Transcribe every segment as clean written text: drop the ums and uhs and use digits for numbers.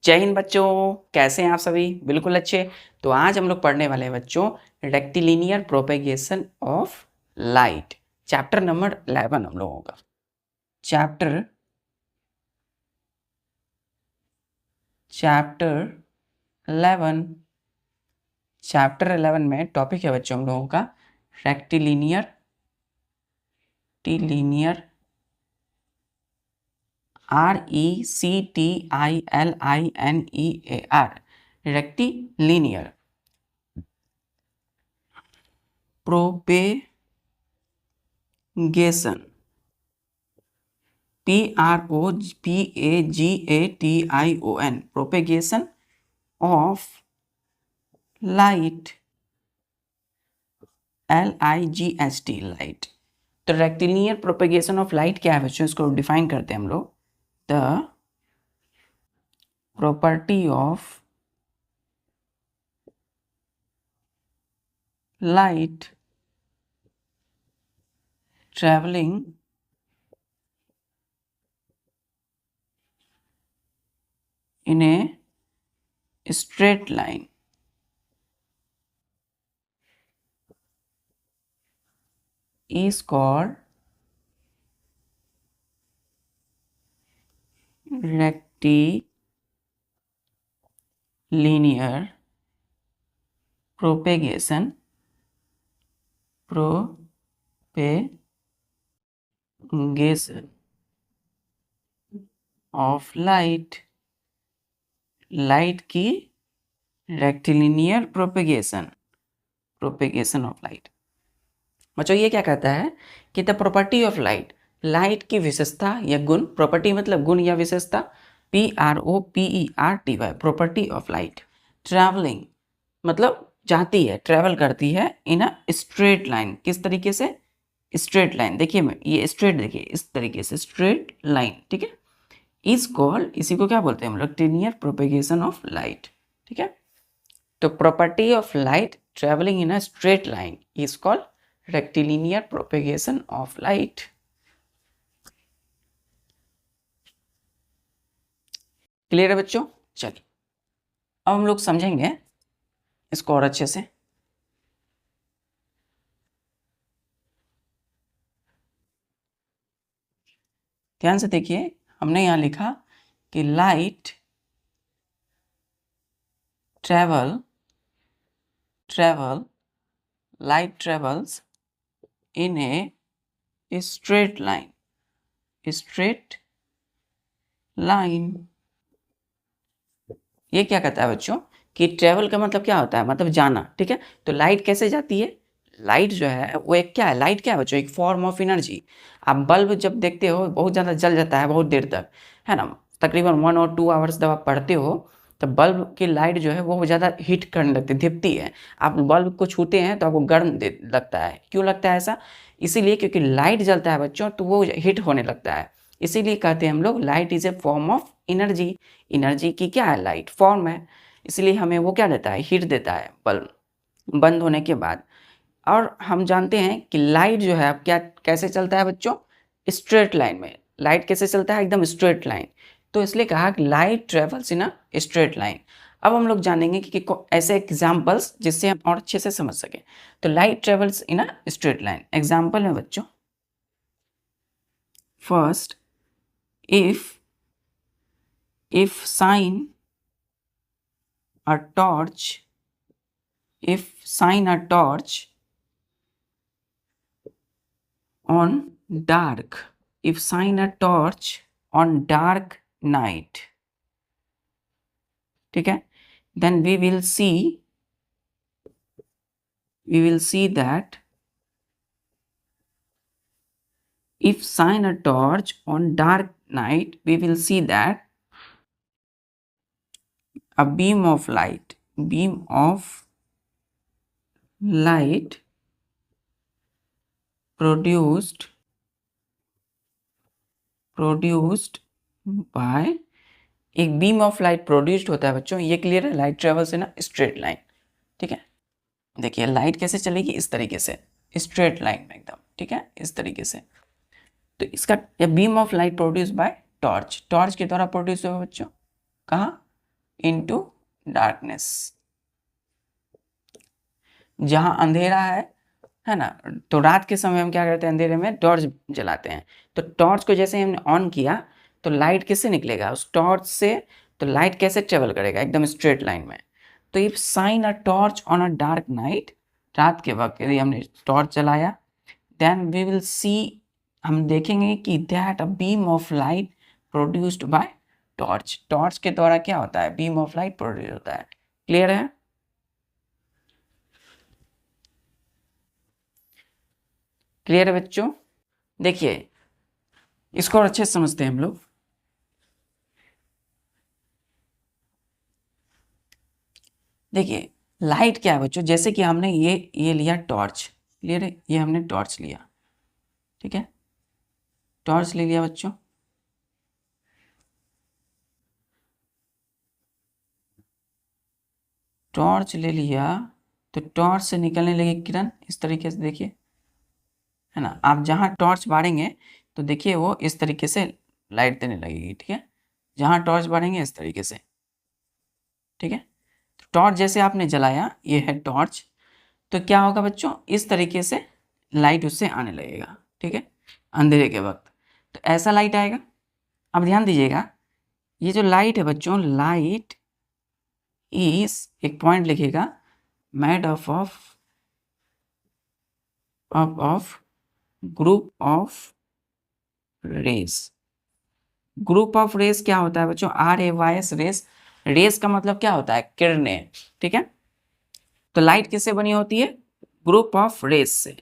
जय हिंद बच्चों, कैसे हैं आप सभी? बिल्कुल अच्छे। तो आज हम लोग पढ़ने वाले हैं बच्चों rectilinear propagation of light, chapter number 11 हम लोगों का। चैप्टर 11 चैप्टर 11 में टॉपिक है बच्चों हम लोगों का rectilinear RECTILINEAR rectilinear propagation PROPAGATION propagation of light LIGHT light. तो रेक्टिलिनियर प्रोपेगेशन ऑफ लाइट क्या है बच्चों, इसको डिफाइन करते हैं हम लोग। The property of light travelling in a straight line is called rectilinear propagation of light की रेक्टिलिनियर प्रोपेगेशन ऑफ लाइट। बच्चों ये क्या कहता है कि द प्रॉपर्टी ऑफ लाइट की विशेषता या गुण, प्रॉपर्टी मतलब गुण या विशेषता, PROPERTY property of light travelling मतलब जाती है, ट्रैवल करती है इन अ स्ट्रेट लाइन। किस तरीके से? Straight line. देखिए मैं ये स्ट्रेट, देखिए इस तरीके से स्ट्रेट लाइन, ठीक है। इज कॉल्ड, इसी को क्या बोलते हैं हम लोग? रेक्टिलिनियर प्रोपेगेशन ऑफ लाइट, ठीक है। तो property of light travelling in a straight line is called rectilinear propagation of light. Clear है बच्चों? चलिए अब हम लोग समझेंगे इसको और अच्छे से। ध्यान से देखिए, हमने यहां लिखा कि light light travels in a straight line ये क्या कहता है बच्चों कि ट्रेवल का मतलब क्या होता है? मतलब जाना, ठीक है। तो लाइट कैसे जाती है? लाइट जो है वो एक क्या है? लाइट क्या है बच्चों? एक फॉर्म ऑफ एनर्जी। आप बल्ब जब देखते हो बहुत ज़्यादा जल जाता है बहुत देर तक, है ना, तकरीबन 1 और 2 आवर्स जब आप पढ़ते हो तो बल्ब की लाइट जो है वो ज़्यादा हीट करने लगती है, धिपती है। आप बल्ब को छूते हैं तो आपको गर्म लगता है। क्यों लगता है ऐसा? इसीलिए क्योंकि लाइट जलता है बच्चों तो वो हीट होने लगता है। इसीलिए कहते हैं हम लोग light is a form of energy. Energy की क्या है? लाइट फॉर्म है। इसलिए हमें वो क्या देता है? हीट देता है बल्ब बंद होने के बाद। और हम जानते हैं कि लाइट जो है अब क्या कैसे चलता है बच्चों? स्ट्रेट लाइन में। लाइट कैसे चलता है? एकदम स्ट्रेट लाइन। तो इसलिए कहा कि light travels in a straight line. अब हम लोग जानेंगे कि ऐसे एग्जाम्पल्स जिससे हम और अच्छे से समझ सकें। तो light travels in a straight line, example है बच्चों। First, if shine a torch on dark night, ठीक है, then we will see that if shine a torch on dark night, we will see that a beam of light produced by, एक beam of light produced होता है बच्चों। ये clear है? Light travels in a straight line, ठीक है। देखिए light कैसे चलेगी? इस तरीके से स्ट्रेट लाइन में एकदम, ठीक है, इस तरीके से। तो इसका beam of light produce by torch के द्वारा प्रोड्यूस होगा बच्चों। कहाँ? Into darkness. जहां अंधेरा है ना, तो रात के समय हम क्या करते हैं, अंधेरे में टॉर्च जलाते हैं। तो टॉर्च को जैसे हमने ऑन किया तो लाइट किससे निकलेगा, उस टॉर्च से। तो लाइट कैसे ट्रेवल करेगा, एकदम स्ट्रेट लाइन में। तो if shine a torch on a dark night, रात के वक्त यदि हमने टॉर्च जलाया, देन वी विल सी, हम देखेंगे कि that a beam of light produced by torch. Torch के द्वारा क्या होता है, बीम ऑफ लाइट प्रोड्यूस होता है। क्लियर है? क्लियर है बच्चों? देखिए इसको और अच्छे से समझते हैं हम लोग। देखिए लाइट क्या है बच्चों, जैसे कि हमने ये लिया टॉर्च। क्लियर है? ये हमने टॉर्च लिया, ठीक है, टॉर्च ले लिया बच्चों। टॉर्च ले लिया तो टॉर्च से निकलने लगी किरण इस तरीके से, देखिए, है ना। आप जहाँ टॉर्च बाढ़ेंगे तो देखिए वो इस तरीके से लाइट देने लगेगी, ठीक है, जहाँ टॉर्च बाढ़ेंगे इस तरीके से, ठीक है। तो टॉर्च जैसे आपने जलाया, ये है टॉर्च, तो क्या होगा बच्चों, इस तरीके से लाइट उससे आने लगेगा, ठीक है, अंधेरे के वक्त। तो ऐसा लाइट आएगा। अब ध्यान दीजिएगा, ये जो लाइट है बच्चों, लाइट इज, एक पॉइंट लिखिएगा, made of group of rays. Group of rays क्या होता है बच्चों, RAYS, रेस। रेस का मतलब क्या होता है, किरणें, ठीक है। तो लाइट किससे बनी होती है, ग्रुप ऑफ रेस से,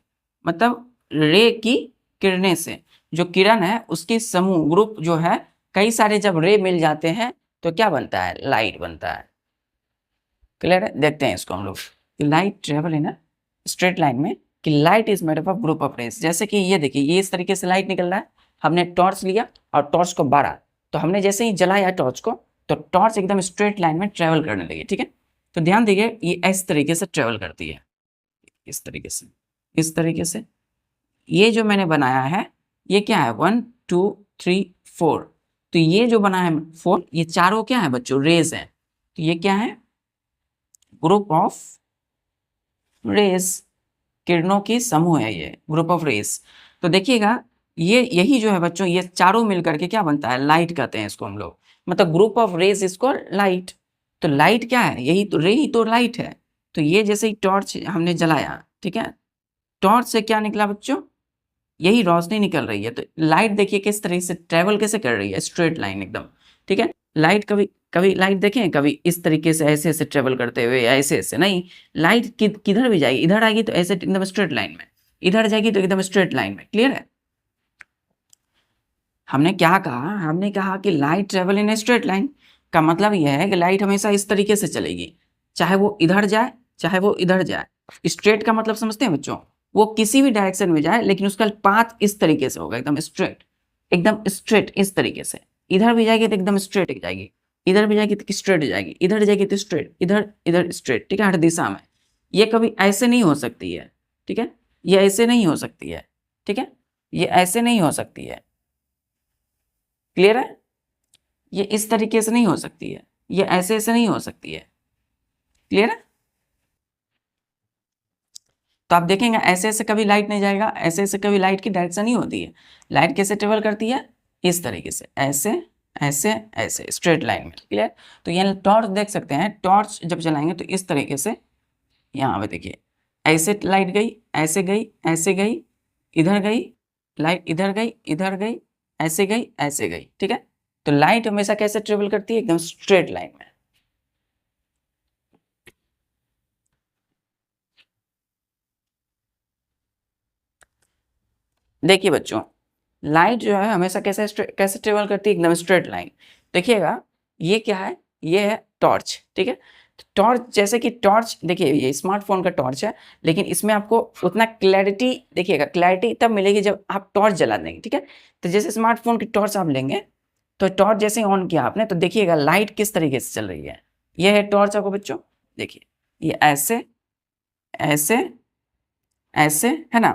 मतलब रे की किरणें से। जो किरण है उसकी समूह, ग्रुप जो है, कई सारे जब रे मिल जाते हैं तो क्या बनता है, लाइट बनता है। क्लियर है? देखते हैं इसको हम लोग। Light travel in a straight line में, कि light is made up of group of rays. जैसे कि ये देखिए, ये इस तरीके से लाइट निकल रहा है, हमने टॉर्च लिया और टॉर्च को बारा, तो हमने जैसे ही जलाया टॉर्च को तो टॉर्च एकदम स्ट्रेट लाइन में ट्रेवल करने लगी, ठीक है। तो ध्यान दीजिए, ये इस तरीके से ट्रेवल करती है, इस तरीके से, इस तरीके से। ये जो मैंने बनाया है, ये क्या है, 1 2 3 4। तो ये जो बना है 4, ये चारों क्या है बच्चों, रेज हैं। तो ये क्या है, ग्रुप ऑफ रेस, किरणों की समूह है, ये ग्रुप ऑफ रेस। तो देखिएगा, ये यही जो है बच्चों, ये चारों मिलकर के क्या बनता है, लाइट कहते हैं इसको हम लोग, मतलब ग्रुप ऑफ रेस इसको लाइट। तो लाइट क्या है, यही तो, रे ही तो लाइट है। तो ये जैसे ही टॉर्च हमने जलाया, ठीक है, टॉर्च से क्या निकला बच्चों, यही रोशनी निकल रही है। तो लाइट देखिए किस तरह से ट्रेवल कैसे कर रही है, स्ट्रेट लाइन एकदम, ठीक है। लाइट कभी कभी लाइट देखें, कभी इस तरीके से ऐसे ऐसे ट्रेवल करते हुए, या ऐसे ऐसे नहीं। लाइट किधर भी जाएगी, इधर आएगी तो ऐसे एकदम स्ट्रेट लाइन में, इधर जाएगी तो एकदम स्ट्रेट लाइन में। क्लियर है? हमने क्या कहा, हमने कहा कि light travel in a straight line, का मतलब यह है कि लाइट हमेशा इस तरीके से चलेगी, चाहे वो इधर जाए चाहे वो इधर जाए। स्ट्रेट का मतलब समझते हैं बच्चों, वो किसी भी डायरेक्शन में जाए लेकिन उसका पाथ इस तरीके से होगा, एकदम स्ट्रेट, एकदम स्ट्रेट इस तरीके से। इधर भी जाएगी तो एकदम स्ट्रेट जाएगी, इधर भी जाएगी तो स्ट्रेट जाएगी, इधर जाएगी तो स्ट्रेट, इधर इधर स्ट्रेट, ठीक है, हर दिशा में। ये कभी ऐसे नहीं हो सकती है, ठीक है, ये ऐसे नहीं हो सकती है, ठीक है, ये ऐसे नहीं हो सकती है। क्लियर है? ये इस तरीके से नहीं हो सकती है, ये ऐसे ऐसे नहीं हो सकती है। क्लियर है? तो आप देखेंगे ऐसे ऐसे कभी लाइट नहीं जाएगा, ऐसे ऐसे कभी लाइट की डायरेक्शन नहीं होती है। लाइट कैसे ट्रेवल करती है, इस तरीके से, ऐसे ऐसे ऐसे स्ट्रेट लाइन में। क्लियर? तो ये टॉर्च देख सकते हैं, टॉर्च जब जलाएंगे तो इस तरीके से, यहाँ पे देखिए, ऐसे लाइट गई, ऐसे गई, ऐसे गई, इधर गई, लाइट इधर गई, इधर गई, ऐसे गई, ऐसे गई, ठीक है। तो लाइट हमेशा कैसे ट्रेवल करती है, एकदम स्ट्रेट लाइन में। देखिए बच्चों, लाइट जो है हमेशा कैसे ट्रेवल करती है, एकदम स्ट्रेट लाइन। देखिएगा, ये क्या है, ये है टॉर्च, ठीक है। टॉर्च, जैसे कि टॉर्च देखिए, ये स्मार्टफोन का टॉर्च है, लेकिन इसमें आपको उतना क्लैरिटी, देखिएगा क्लैरिटी तब मिलेगी जब आप टॉर्च जला देंगे, ठीक है। तो जैसे स्मार्टफोन की टॉर्च आप लेंगे, तो टॉर्च जैसे ऑन किया आपने तो देखिएगा लाइट किस तरीके से चल रही है। ये है टॉर्च आपको बच्चों, देखिए, ये ऐसे ऐसे ऐसे, है ना।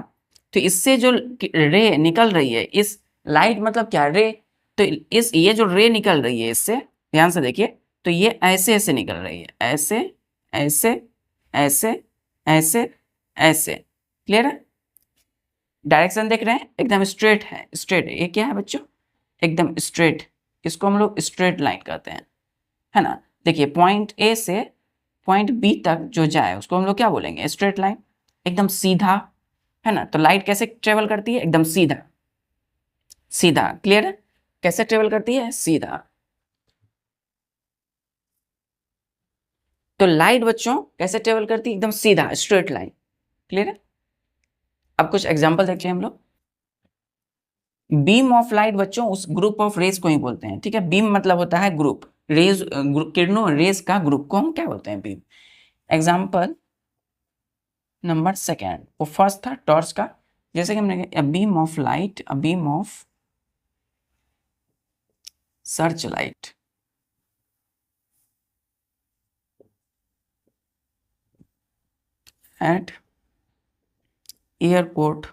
तो इससे जो रे निकल रही है, इस लाइट मतलब क्या, रे, तो इस ये जो रे निकल रही है इससे, ध्यान से देखिए, तो ये ऐसे ऐसे निकल रही है, ऐसे ऐसे ऐसे ऐसे ऐसे। क्लियर है? डायरेक्शन देख रहे हैं, एकदम स्ट्रेट है, स्ट्रेट है। ये क्या है बच्चों? एकदम स्ट्रेट। इसको हम लोग स्ट्रेट लाइन कहते हैं, है ना। देखिए पॉइंट ए से पॉइंट बी तक जो जाए उसको हम लोग क्या बोलेंगे? स्ट्रेट लाइन, एकदम सीधा, है ना। तो लाइट कैसे ट्रेवल करती है? एकदम सीधा सीधा। क्लियर है? कैसे ट्रेवल करती है? सीधा। तो लाइट बच्चों कैसे ट्रेवल करती है? एकदम सीधा, स्ट्रेट लाइन। क्लियर है? अब कुछ एग्जांपल देखते हैं हम लोग। बीम ऑफ लाइट बच्चों उस ग्रुप ऑफ रेज को ही बोलते हैं, ठीक है। बीम मतलब होता है ग्रुप, रेज किरणों रेज का ग्रुप को हम क्या बोलते हैं? बीम। एग्जांपल नंबर सेकेंड, वो फर्स्ट था टॉर्च का। जैसे कि हमने a beam of light, a beam of search light at airport,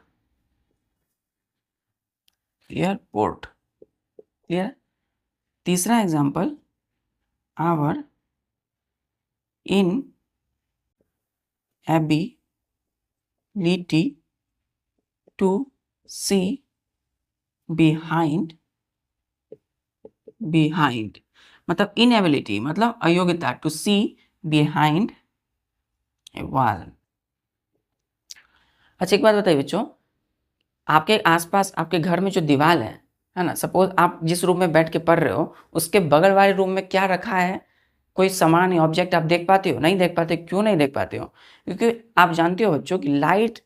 airport. Clear? तीसरा example, our in ability to see behind, behind मतलब इनएबिलिटी मतलब अयोग्यता, to see behind a wall. अच्छा एक बात बताइए बच्चों, आपके आसपास आपके घर में जो दीवार है ना, सपोज आप जिस रूम में बैठ के पढ़ रहे हो उसके बगल वाले रूम में क्या रखा है? कोई सामान या ऑब्जेक्ट आप देख पाते हो? नहीं देख पाते। क्यों नहीं देख पाते हो? क्योंकि आप जानते हो बच्चों कि लाइट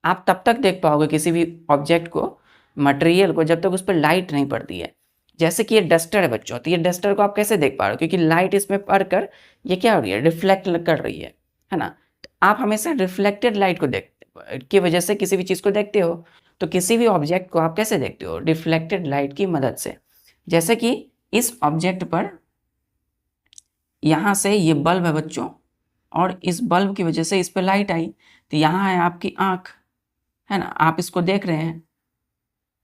आप तब तक देख पाओगे किसी भी ऑब्जेक्ट को, मटेरियल को, जब तक उस पर लाइट नहीं पड़ती है। जैसे कि ये डस्टर है बच्चों, तो ये डस्टर को आप कैसे देख पा रहे हो? क्योंकि लाइट इसमें पड़कर ये क्या हो रही है? रिफ्लेक्ट कर रही है ना। तो आप हमेशा रिफ्लेक्टेड लाइट को देख की वजह से किसी भी चीज़ को देखते हो। तो किसी भी ऑब्जेक्ट को आप कैसे देखते हो? रिफ्लेक्टेड लाइट की मदद से। जैसे कि इस ऑब्जेक्ट पर यहाँ से ये बल्ब है बच्चों, और इस बल्ब की वजह से इस पर लाइट आई, तो यहाँ है आपकी आँख, है ना। आप इसको देख रहे हैं,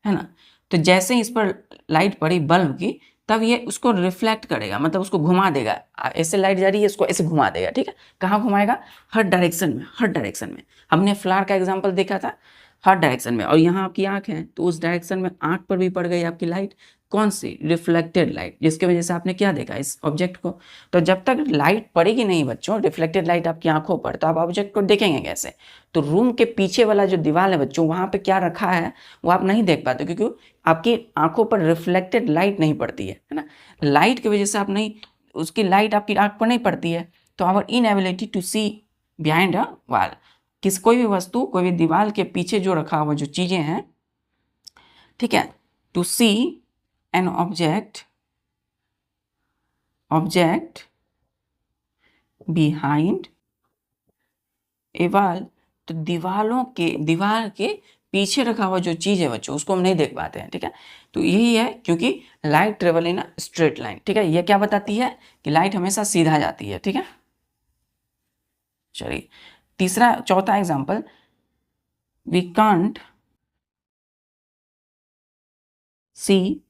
है ना। तो जैसे ही इस पर लाइट पड़ी बल्ब की, तब ये उसको रिफ्लेक्ट करेगा, मतलब उसको घुमा देगा। ऐसे लाइट जा रही है, इसको ऐसे घुमा देगा, ठीक है। कहाँ घुमाएगा? हर डायरेक्शन में, हर डायरेक्शन में। हमने फ्लावर का एग्जांपल देखा था, हर डायरेक्शन में। और यहाँ आपकी आंख है, तो उस डायरेक्शन में आंख पर भी पड़ गई आपकी लाइट। कौन सी? रिफ्लेक्टेड लाइट, जिसकी वजह से आपने क्या देखा? इस ऑब्जेक्ट को। तो जब तक लाइट पड़ेगी नहीं बच्चों, रिफ्लेक्टेड लाइट आपकी आंखों पर, तो आप ऑब्जेक्ट को देखेंगे कैसे? तो रूम के पीछे वाला जो दीवार है बच्चों, वहाँ पे क्या रखा है वो आप नहीं देख पाते, क्योंकि आपकी आंखों पर रिफ्लेक्टेड लाइट नहीं पड़ती है ना। लाइट की वजह से आप नहीं, उसकी लाइट आपकी आंख पर नहीं पड़ती है। तो our inability to see behind a wall, कोई भी वस्तु, कोई भी दीवार के पीछे जो रखा हुआ जो चीजें हैं, ठीक है, to see an object, object behind a wall. तो दीवार के पीछे रखा हुआ जो चीज़ है बच्चों, उसको हम नहीं देख पाते हैं, ठीक है। तो यही है, क्योंकि light travel in straight line, ठीक है। ये क्या बताती है? कि लाइट हमेशा सीधा जाती है, ठीक है। चलिए चौथा example, we can't see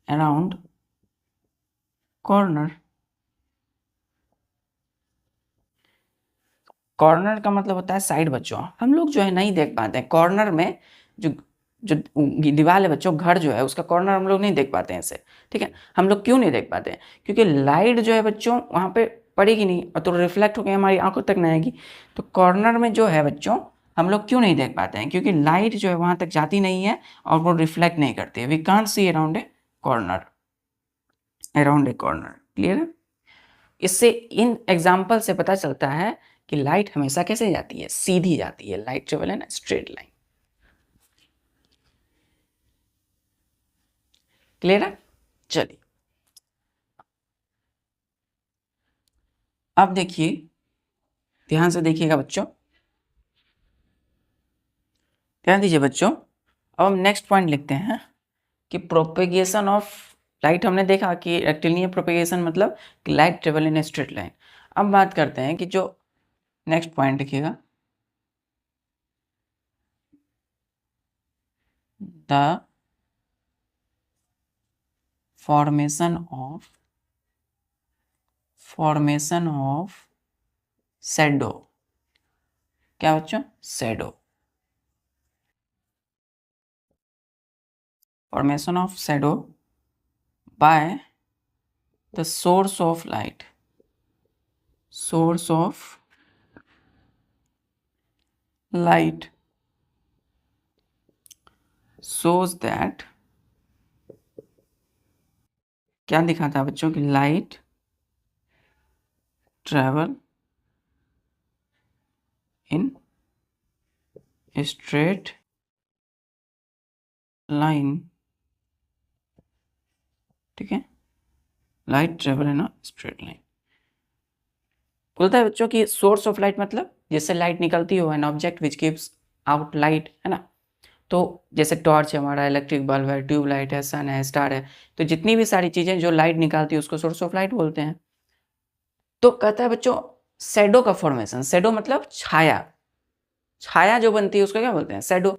around corner. Corner का मतलब होता है साइड बच्चों। हम लोग जो है नहीं देख पाते हैं कॉर्नर में, जो जो दीवार है बच्चों, घर जो है उसका कॉर्नर हम लोग नहीं देख पाते हैं ऐसे, ठीक है। हम लोग क्यों नहीं देख पाते हैं? क्योंकि लाइट जो है बच्चों वहाँ पे पड़ेगी नहीं, और तो रिफ्लेक्ट होकर हमारी आंखों तक नहीं आएगी। तो कॉर्नर में जो है बच्चों, हम लोग क्यों नहीं देख पाते हैं? क्योंकि लाइट जो है वहाँ तक जाती नहीं है और वो रिफ्लेक्ट नहीं करती है। We can't see around a corner, around a corner. Clear है? इससे इन एग्जाम्पल से पता चलता है कि लाइट हमेशा कैसे जाती है? सीधी जाती है। लाइट ट्रेवल है ना स्ट्रेट लाइन। क्लियर है? चलिए अब देखिए, ध्यान से देखिएगा बच्चों, ध्यान दीजिए बच्चों। अब हम नेक्स्ट पॉइंट लिखते हैं कि प्रोपेगेशन ऑफ लाइट। हमने देखा कि रेक्टिलिनियर प्रोपेगेशन मतलब कि light travel in a straight line. अब बात करते हैं कि जो नेक्स्ट पॉइंट लिखिएगा, the formation of formation of shadow, क्या बच्चों, shadow, formation of shadow by the source of light, source of light shows that, क्या दिखाता है बच्चों की, light travel in straight line, ठीक है, light travel in a straight line. बोलता है बच्चों की सोर्स ऑफ लाइट मतलब जिससे लाइट निकलती हो, an object which gives out light, है ना। तो जैसे टॉर्च है हमारा, इलेक्ट्रिक बल्ब है, ट्यूब लाइट है, सन है, स्टार है, तो जितनी भी सारी चीजें जो लाइट निकालती है उसको सोर्स ऑफ लाइट बोलते हैं। तो कहता है बच्चों शैडो का फॉर्मेशन, शैडो मतलब छाया, छाया जो बनती है उसको क्या बोलते हैं, शैडो।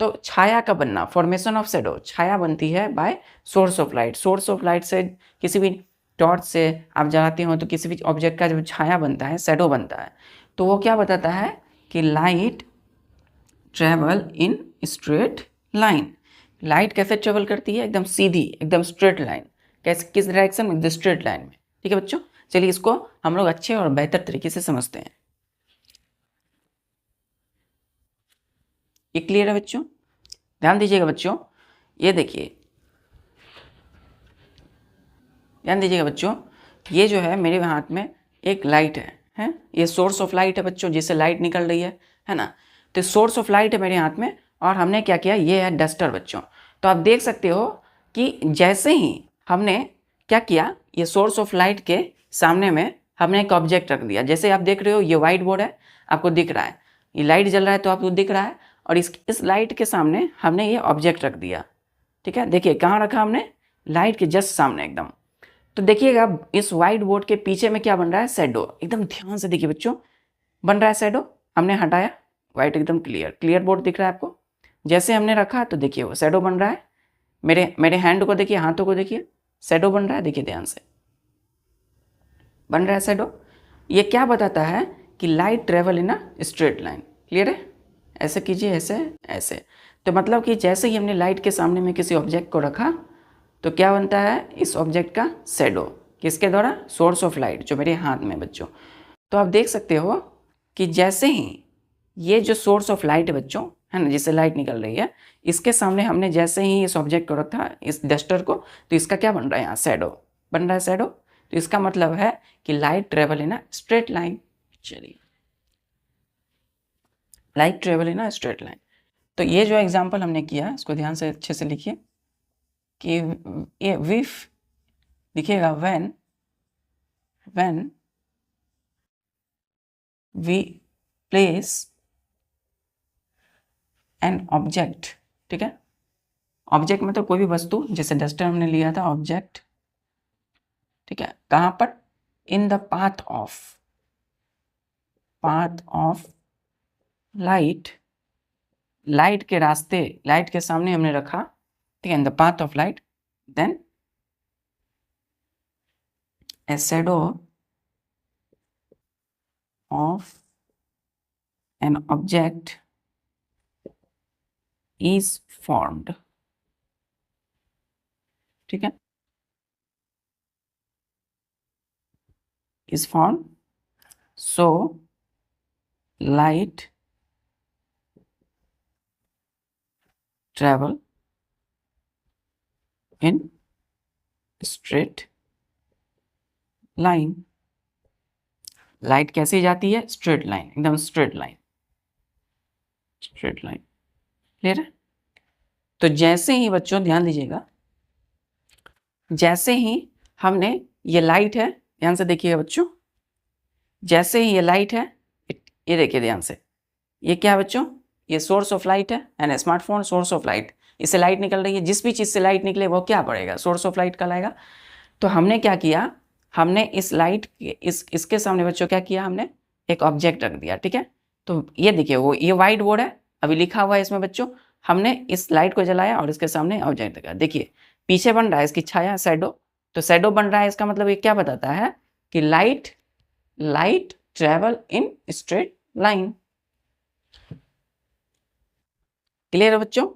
तो छाया का बनना, फॉर्मेशन ऑफ शैडो, छाया बनती है by source of light. Source of light से, किसी भी टॉर्च से आप जलाते हो तो किसी भी ऑब्जेक्ट का जब छाया बनता है, शैडो बनता है, तो वो क्या बताता है कि light travel in straight line. Light कैसे ट्रेवल करती है, एकदम सीधी, एकदम स्ट्रेट लाइन। कैसे, किस डायरेक्शन में, स्ट्रेट लाइन में, ठीक है बच्चों। चलिए इसको हम लोग अच्छे और बेहतर तरीके से समझते हैं। ये क्लियर है बच्चों, ध्यान दीजिएगा बच्चों, ये देखिए, ध्यान दीजिएगा बच्चों, ये जो है मेरे हाथ में एक लाइट है, ये सोर्स ऑफ लाइट है बच्चों, जिससे लाइट निकल रही है ना। तो सोर्स ऑफ लाइट है मेरे हाथ में, और हमने क्या किया, ये है डस्टर बच्चों। तो आप देख सकते हो कि जैसे ही हमने क्या किया, ये सोर्स ऑफ लाइट के सामने में हमने एक ऑब्जेक्ट रख दिया। जैसे आप देख रहे हो ये वाइट बोर्ड है, आपको दिख रहा है, ये लाइट जल रहा है तो आपको दिख रहा है, और इस लाइट के सामने हमने ये ऑब्जेक्ट रख दिया, ठीक है। देखिए कहाँ रखा हमने, लाइट के जस्ट सामने एकदम। तो देखिएगा इस वाइट बोर्ड के पीछे में क्या बन रहा है, शैडो। एकदम ध्यान से देखिए बच्चों, बन रहा है शैडो, हमने हटाया, वाइट एकदम क्लियर बोर्ड दिख रहा है आपको। जैसे हमने रखा तो देखिए वो शैडो बन रहा है। मेरे हैंड को देखिए, हाथों को देखिए, शैडो बन रहा है, देखिए ध्यान से बन रहा है शैडो। ये क्या बताता है कि light travel in a straight line. Clear है, ऐसे कीजिए, ऐसे ऐसे। तो मतलब कि जैसे ही हमने लाइट के सामने में किसी ऑब्जेक्ट को रखा तो क्या बनता है, इस ऑब्जेक्ट का शैडो, किसके द्वारा, सोर्स ऑफ लाइट जो मेरे हाथ में बच्चों। तो आप देख सकते हो कि जैसे ही ये जो सोर्स ऑफ लाइट है बच्चों, है ना, जिससे लाइट निकल रही है, इसके सामने हमने जैसे ही इस ऑब्जेक्ट को रखा, इस डस्टर को, तो इसका क्या बन रहा है, यहाँ शैडो बन रहा है, शैडो। तो इसका मतलब है कि light travel in a straight line. चलिए, light travel in a straight line. तो ये जो एग्जाम्पल हमने किया इसको ध्यान से अच्छे से लिखिए कि ये विफ, लिखिएगा when we place an object, ठीक है। ऑब्जेक्ट मतलब कोई भी वस्तु, जैसे डस्टर हमने लिया था ऑब्जेक्ट, ठीक है, कहाँ पर, in the path of light, light के रास्ते, लाइट के सामने हमने रखा, ठीक है, in the path of light, then a shadow of an object is formed, ठीक है, is formed, so light travel in straight line। Light कैसे जाती है, स्ट्रेट लाइन, एकदम straight line, straight line. Clear है। तो जैसे ही बच्चों ध्यान दीजिएगा, जैसे ही हमने, ये लाइट है, ध्यान से देखिएगा बच्चों, जैसे ही ये लाइट है, ये देखिए ध्यान से, ये क्या है बच्चों, ये सोर्स ऑफ लाइट है, and smartphone source of light, इससे लाइट निकल रही है, जिस भी चीज़ से लाइट निकले वो क्या पड़ेगा, सोर्स ऑफ लाइट कहलाएगा। तो हमने क्या किया, हमने इस लाइट, इसके सामने बच्चों क्या किया, हमने एक ऑब्जेक्ट रख दिया, ठीक है। तो ये देखिए, वो ये वाइट बोर्ड है, अभी लिखा हुआ है इसमें बच्चों, हमने इस लाइट को जलाया और इसके सामने ऑब्जेक्ट रखा। देखिए पीछे बन रहा है इसकी छाया, शैडो। तो शैडो बन रहा है, इसका मतलब ये क्या बताता है कि light travel in straight line. Clear है बच्चों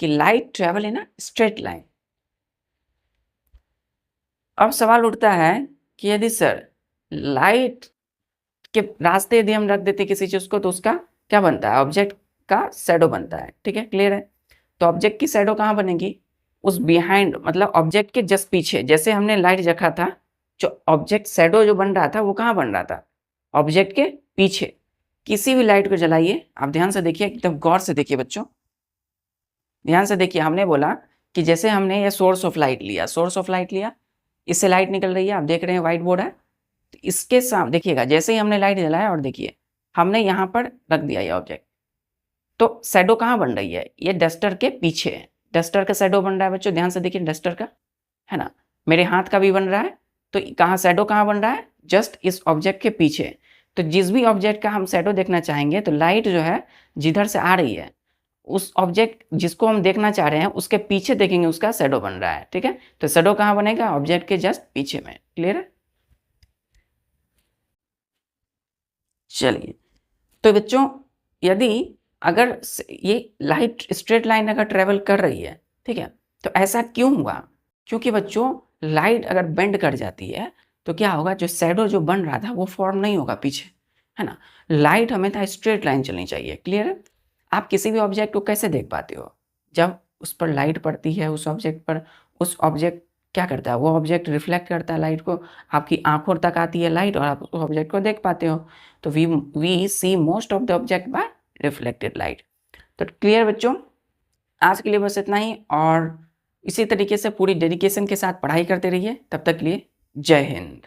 कि light travel in a straight line. अब सवाल उठता है कि यदि सर लाइट के रास्ते यदि हम रख देते किसी चीज को तो उसका क्या बनता है, ऑब्जेक्ट का शैडो बनता है। ठीक है, क्लियर है। तो ऑब्जेक्ट की शैडो कहाँ बनेगी, उस बिहाइंड मतलब ऑब्जेक्ट के जस्ट पीछे। जैसे हमने लाइट रखा था, जो ऑब्जेक्ट शैडो जो बन रहा था वो कहाँ बन रहा था, ऑब्जेक्ट के पीछे। किसी भी लाइट को जलाइए, आप ध्यान से देखिए, एकदम गौर से देखिए बच्चों, ध्यान से देखिए। हमने बोला कि जैसे हमने ये सोर्स ऑफ लाइट लिया, इससे लाइट निकल रही है, आप देख रहे हैं व्हाइट बोर्ड है। तो इसके सामने देखिएगा, जैसे ही हमने लाइट जलाया और देखिए हमने यहाँ पर रख दिया ये ऑब्जेक्ट, तो शैडो कहाँ बन रही है, ये डस्टर के पीछे है। डस्टर का शैडो बन रहा है बच्चों, ध्यान से देखिए, डस्टर का है ना, मेरे हाथ का भी बन रहा है। तो कहाँ शैडो कहाँ बन रहा है, जस्ट इस ऑब्जेक्ट के पीछे। तो जिस भी ऑब्जेक्ट का हम शैडो देखना चाहेंगे तो लाइट जो है जिधर से आ रही है, उस ऑब्जेक्ट जिसको हम देखना चाह रहे हैं उसके पीछे देखेंगे उसका शैडो बन रहा है। ठीक है, तो शैडो कहाँ बनेगा, ऑब्जेक्ट के जस्ट पीछे में। क्लियर है। चलिए, तो बच्चों यदि अगर ये लाइट स्ट्रेट लाइन अगर ट्रेवल कर रही है, ठीक है, तो ऐसा क्यों हुआ, क्योंकि बच्चों लाइट अगर बेंड कर जाती है तो क्या होगा, जो शैडो जो बन रहा था वो फॉर्म नहीं होगा पीछे, है ना। लाइट हमेशा स्ट्रेट लाइन चलनी चाहिए। क्लियर है। आप किसी भी ऑब्जेक्ट को कैसे देख पाते हो, जब उस पर लाइट पड़ती है उस ऑब्जेक्ट पर, उस ऑब्जेक्ट क्या करता है, वो ऑब्जेक्ट रिफ्लेक्ट करता है लाइट को, आपकी आंखों तक आती है लाइट और आप उस ऑब्जेक्ट को देख पाते हो। तो we see most of the object by reflected light. तो क्लियर बच्चों, आज के लिए बस इतना ही, और इसी तरीके से पूरी डेडिकेशन के साथ पढ़ाई करते रहिए। तब तक के लिए जय हिंद।